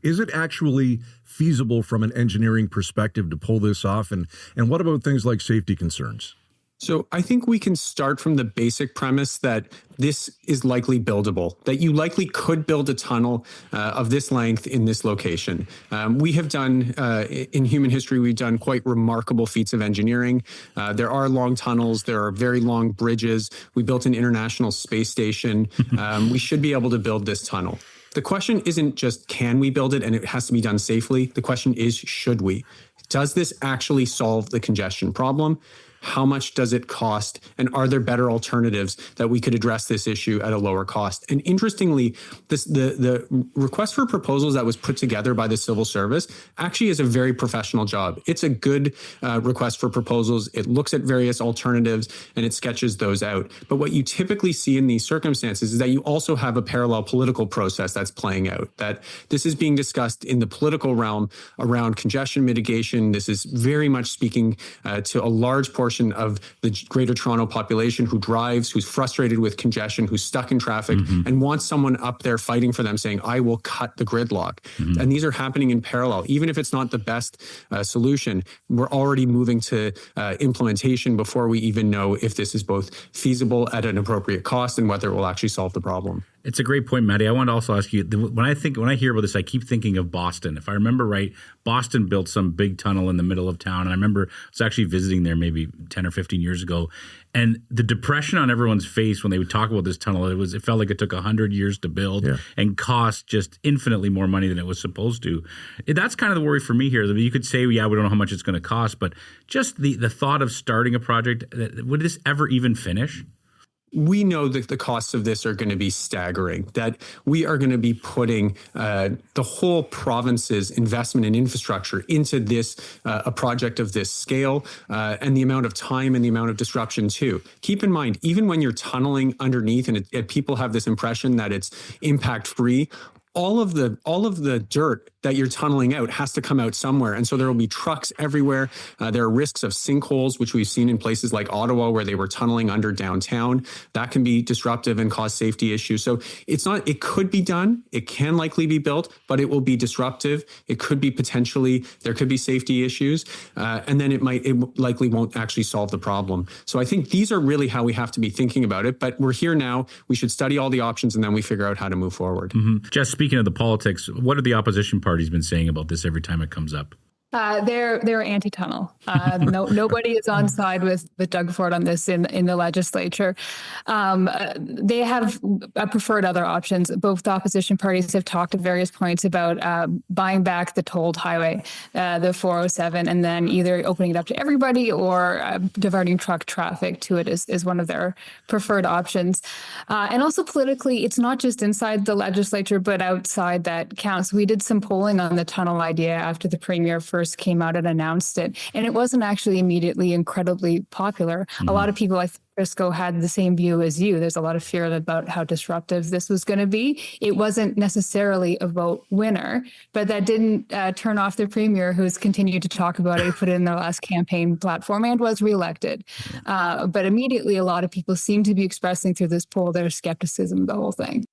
Is it actually feasible from an engineering perspective to pull this off? And what about things like safety concerns? So I think we can start from the basic premise that this is likely buildable, that you likely could build a tunnel of this length in this location. We have done, in human history, we've done quite remarkable feats of engineering. There are long tunnels, there are very long bridges. We built an International Space Station. We should be able to build this tunnel. The question isn't just can we build it and it has to be done safely. The question is, should we? Does this actually solve the congestion problem? How much does it cost? And are there better alternatives that we could address this issue at a lower cost? And interestingly, the request for proposals that was put together by the civil service actually is a very professional job. It's a good request for proposals. It looks at various alternatives and it sketches those out. But what you typically see in these circumstances is that you also have a parallel political process that's playing out, that this is being discussed in the political realm around congestion mitigation. This is very much speaking to a large portion of the Greater Toronto population who drives, who's frustrated with congestion, who's stuck in traffic, and wants someone up there fighting for them saying, I will cut the gridlock. And these are happening in parallel. Even if it's not the best solution, we're already moving to implementation before we even know if this is both feasible at an appropriate cost and whether it will actually solve the problem. It's a great point, Maddie. I want to also ask you, when I hear about this, I keep thinking of Boston. If I remember right, Boston built some big tunnel in the middle of town. And I remember I was actually visiting there maybe 10 or 15 years ago. And the depression on everyone's face when they would talk about this tunnel, it felt like it took 100 years to build and cost just infinitely more money than it was supposed to. That's kind of the worry for me here. You could say, yeah, we don't know how much it's going to cost, but just the thought of starting a project, would this ever even finish? We know that the costs of this are going to be staggering, that we are going to be putting the whole province's investment in infrastructure into this, a project of this scale, and the amount of time and the amount of disruption too. Keep in mind, even when you're tunneling underneath and people have this impression that it's impact free, all of the dirt that you're tunneling out has to come out somewhere. And so there will be trucks everywhere. There are risks of sinkholes, which we've seen in places like Ottawa where they were tunneling under downtown. That can be disruptive and cause safety issues. So it could be done. It can likely be built, but it will be disruptive. It could be there could be safety issues. And then it likely won't actually solve the problem. So I think these are really how we have to be thinking about it. But we're here now. We should study all the options and then we figure out how to move forward. Just speaking of the politics, what have the opposition parties been saying about this every time it comes up? They're anti-tunnel. Nobody is on side with Doug Ford on this in the legislature. They have preferred other options. Both the opposition parties have talked at various points about buying back the tolled highway, the 407, and then either opening it up to everybody or diverting truck traffic to it is one of their preferred options. And also politically, it's not just inside the legislature, but outside that counts. We did some polling on the tunnel idea after the premier first came out and announced it. And it wasn't actually immediately incredibly popular. A lot of people, like Frisco, had the same view as you. There's a lot of fear about how disruptive this was going to be. It wasn't necessarily a vote winner, but that didn't turn off the premier, who's continued to talk about it, put it in their last campaign platform, and was reelected. But immediately, a lot of people seem to be expressing through this poll their skepticism of the whole thing.